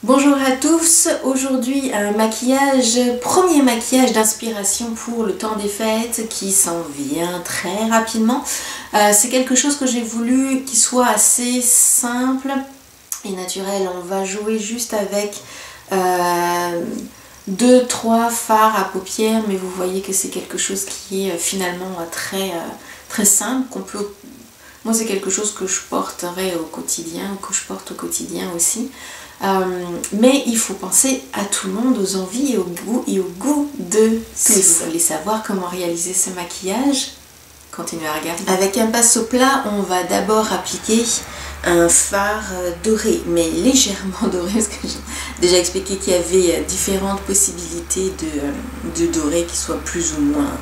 Bonjour à tous, aujourd'hui un maquillage, premier maquillage d'inspiration pour le temps des fêtes qui s'en vient très rapidement. C'est quelque chose que j'ai voulu qui soit assez simple et naturel. On va jouer juste avec 2-3 fards à paupières, mais vous voyez que c'est quelque chose qui est finalement très simple, qu'on peut... Moi c'est quelque chose que je porterai au quotidien, que je porte au quotidien aussi. Mais il faut penser à tout le monde, aux envies et au goût de tous. Si vous voulez savoir comment réaliser ce maquillage, continuez à regarder. Avec un pinceau plat, on va d'abord appliquer un fard doré, mais légèrement doré, parce que j'ai déjà expliqué qu'il y avait différentes possibilités de doré qui soient plus ou moins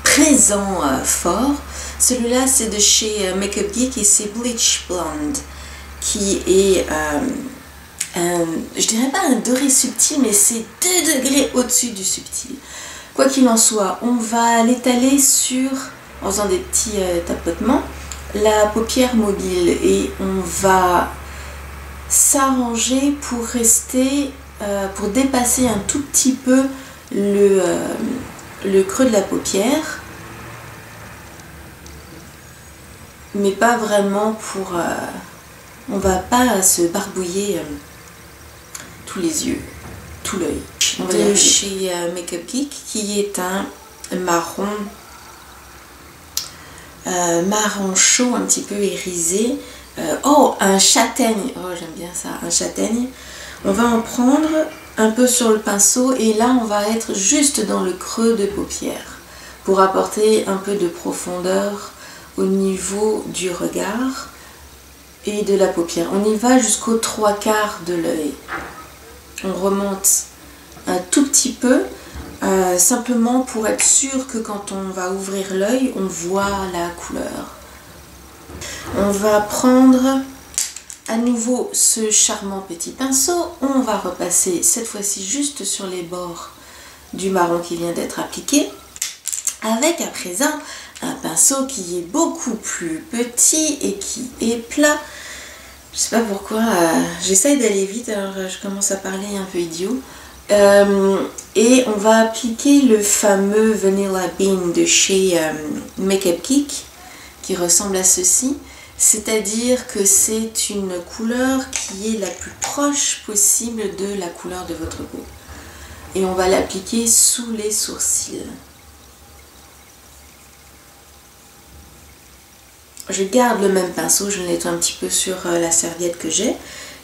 présents fort. Celui-là c'est de chez Makeup Geek et c'est Bleach Blonde, qui est, je dirais pas un doré subtil, mais c'est 2 degrés au-dessus du subtil. Quoi qu'il en soit, on va l'étaler en faisant des petits tapotements, la paupière mobile, et on va s'arranger pour pour dépasser un tout petit peu le creux de la paupière, mais pas vraiment pour... on va pas se barbouiller tous les yeux, tout l'œil. On va de chez Makeup Geek, qui est un marron chaud, un petit peu irisé. Un châtaigne. Oh, j'aime bien ça, un châtaigne. On va en prendre un peu sur le pinceau et là on va être juste dans le creux de paupière pour apporter un peu de profondeur au niveau du regard et de la paupière. On y va jusqu'aux 3/4 de l'œil. On remonte un tout petit peu, simplement pour être sûr que quand on va ouvrir l'œil, on voit la couleur. On va prendre à nouveau ce charmant petit pinceau. On va repasser cette fois-ci juste sur les bords du marron qui vient d'être appliqué, avec à présent un pinceau qui est beaucoup plus petit et qui est plat. Je sais pas pourquoi, j'essaye d'aller vite, alors je commence à parler un peu idiot. Et on va appliquer le fameux Vanilla Bean de chez Makeup Geek, qui ressemble à ceci. C'est-à-dire que c'est une couleur qui est la plus proche possible de la couleur de votre peau. Et on va l'appliquer sous les sourcils. Je garde le même pinceau, je le nettoie un petit peu sur la serviette que j'ai.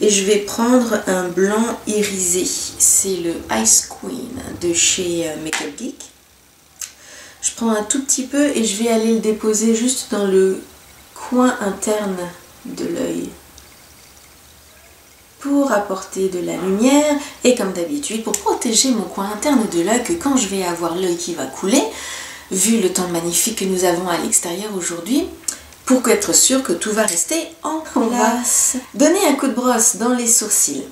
Et je vais prendre un blanc irisé. C'est le Ice Queen de chez Makeup Geek. Je prends un tout petit peu et je vais aller le déposer juste dans le coin interne de l'œil pour apporter de la lumière et comme d'habitude pour protéger mon coin interne de l'œil, que quand je vais avoir l'œil qui va couler, vu le temps magnifique que nous avons à l'extérieur aujourd'hui, pour être sûr que tout va rester en place. On va donner un coup de brosse dans les sourcils.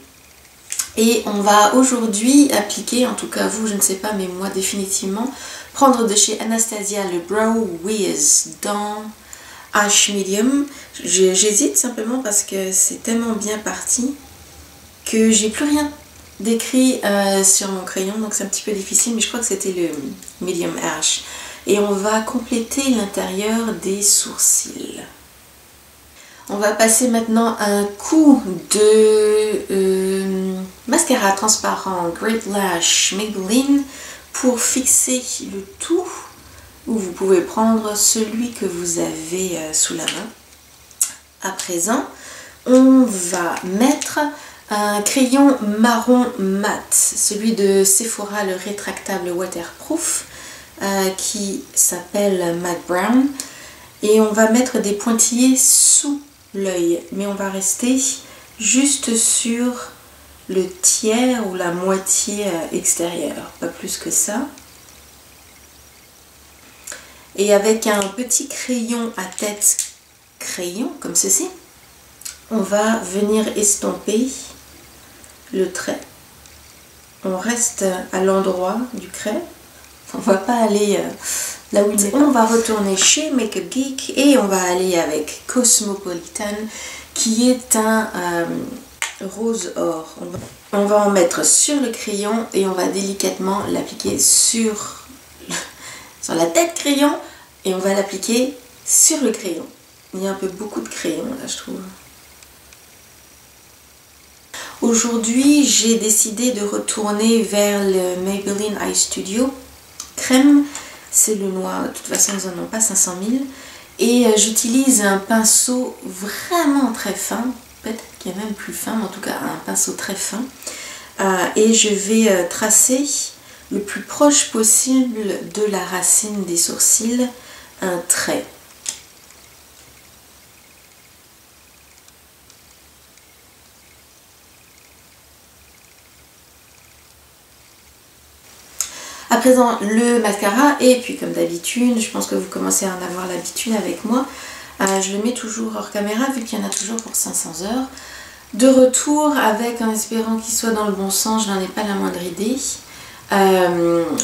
Et on va aujourd'hui appliquer, en tout cas vous, je ne sais pas, mais moi définitivement, prendre de chez Anastasia le Brow Wiz dans Ash Medium. J'hésite simplement parce que c'est tellement bien parti que j'ai plus rien d'écrit sur mon crayon, donc c'est un petit peu difficile, mais je crois que c'était le Medium Ash. Et on va compléter l'intérieur des sourcils. On va passer maintenant un coup de mascara transparent Great Lash Maybelline pour fixer le tout, ou vous pouvez prendre celui que vous avez sous la main. À présent, on va mettre un crayon marron mat, celui de Sephora, le rétractable waterproof, qui s'appelle Matte Brown, et on va mettre des pointillés sous l'œil, mais on va rester juste sur le tiers ou la moitié extérieure, pas plus que ça. Et avec un petit crayon à tête crayon comme ceci, on va venir estomper le trait. On reste à l'endroit du trait. On va pas aller là où il est. On va retourner chez Makeup Geek et on va aller avec Cosmopolitan, qui est un rose or. On va en mettre sur le crayon et on va délicatement l'appliquer sur la tête crayon et on va l'appliquer sur le crayon. Il y a un peu beaucoup de crayon là, je trouve. Aujourd'hui, j'ai décidé de retourner vers le Maybelline Eye Studio crème. C'est le noir, de toute façon ils n'en ont pas 500 000. Et j'utilise un pinceau vraiment très fin. Peut-être qu'il y a même plus fin, mais en tout cas un pinceau très fin. Et je vais tracer le plus proche possible de la racine des sourcils un trait. À présent le mascara, et puis comme d'habitude, je pense que vous commencez à en avoir l'habitude avec moi, je le mets toujours hors caméra vu qu'il y en a toujours pour 500 heures. De retour avec, en espérant qu'il soit dans le bon sens, je n'en ai pas la moindre idée.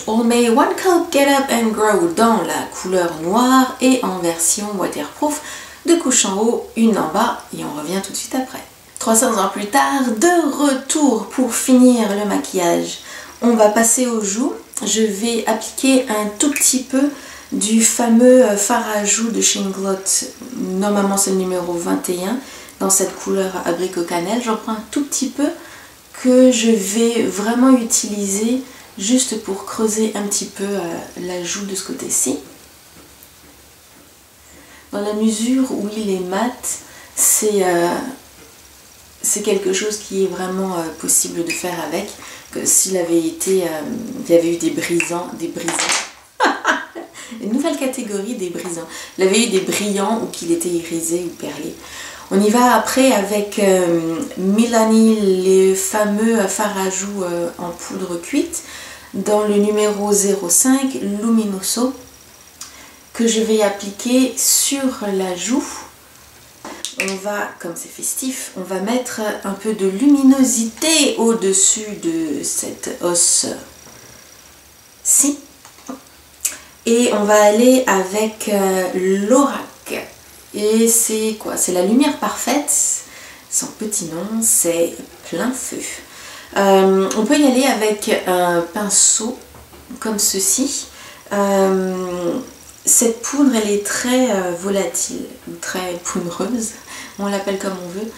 On met One Coat Get Up and Grow dans la couleur noire et en version waterproof, 2 couches en haut, une en bas, et on revient tout de suite après. 300 ans plus tard, de retour pour finir le maquillage. On va passer aux joues. Je vais appliquer un tout petit peu du fameux fard à joues de chez Inglot. Normalement c'est le numéro 21 dans cette couleur abricot cannelle. J'en prends un tout petit peu que je vais vraiment utiliser juste pour creuser un petit peu la joue de ce côté-ci. Dans la mesure où il est mat, c'est quelque chose qui est vraiment possible de faire avec. Que s'il avait été, il y avait eu des brisants, une nouvelle catégorie des brisants. Il avait eu des brillants ou qu'il était irisé ou perlé. On y va après avec Milani, les fameux fards à joues en poudre cuite, dans le numéro 05 Luminoso, que je vais appliquer sur la joue. On va, comme c'est festif, on va mettre un peu de luminosité au-dessus de cette os-ci. Et on va aller avec l'Aurac. Et c'est quoi? C'est la lumière parfaite. Son petit nom, c'est Plein Feu. On peut y aller avec un pinceau comme ceci. Cette poudre, elle est très volatile, très poudreuse, on l'appelle comme on veut.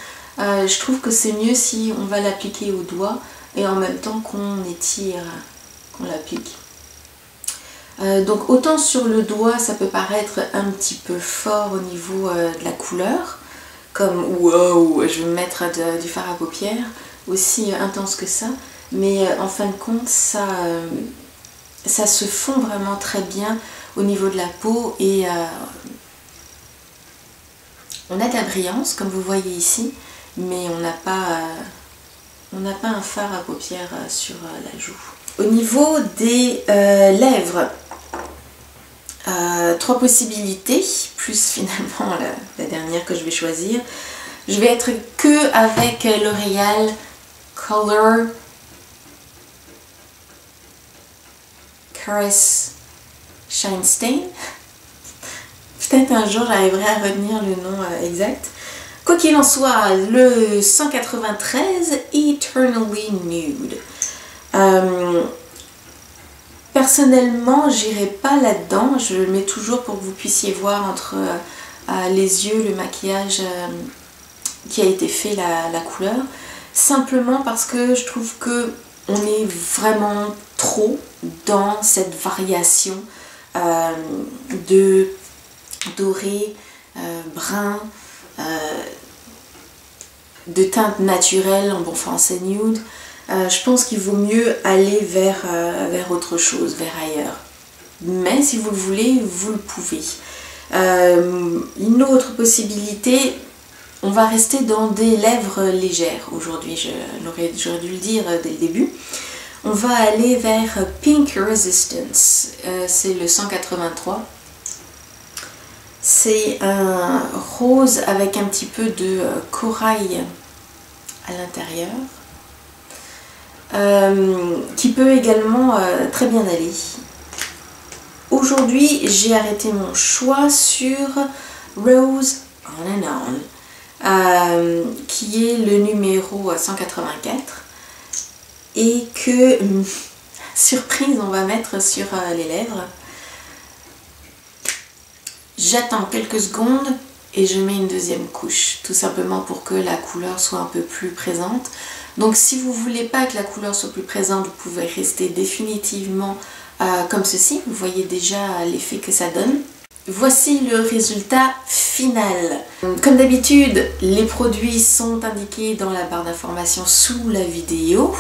Je trouve que c'est mieux si on va l'appliquer au doigt et en même temps qu'on étire, qu'on l'applique. Donc autant sur le doigt, ça peut paraître un petit peu fort au niveau de la couleur, comme wow, je vais mettre du fard à paupières, aussi intense que ça, mais en fin de compte, ça se fond vraiment très bien au niveau de la peau et on a de la brillance comme vous voyez ici, mais on n'a pas un fard à paupières sur la joue. Au niveau des lèvres, 3 possibilités, plus finalement la dernière que je vais choisir. Je vais être que avec L'Oréal Color Caress Shine Stain. Peut-être un jour j'arriverai à retenir le nom exact. Quoi qu'il en soit, le 193 Eternally Nude. Personnellement, j'irai pas là-dedans. Je le mets toujours pour que vous puissiez voir entre les yeux le maquillage qui a été fait, la couleur. Simplement parce que je trouve que on est vraiment trop dans cette variation de doré, brun, de teinte naturelle, en bon français nude. Je pense qu'il vaut mieux aller vers autre chose, vers ailleurs. Mais si vous le voulez, vous le pouvez. Une autre possibilité, on va rester dans des lèvres légères aujourd'hui, j'aurais dû le dire dès le début. On va aller vers Pink Resistance, c'est le 183. C'est un rose avec un petit peu de corail à l'intérieur, qui peut également très bien aller. Aujourd'hui, j'ai arrêté mon choix sur Rose On and On. qui est le numéro 184 et que, surprise, on va mettre sur les lèvres. J'attends quelques secondes et je mets une deuxième couche, tout simplement pour que la couleur soit un peu plus présente. Donc si vous ne voulez pas que la couleur soit plus présente, vous pouvez rester définitivement comme ceci. Vous voyez déjà l'effet que ça donne. Voici le résultat final. Comme d'habitude, les produits sont indiqués dans la barre d'informations sous la vidéo.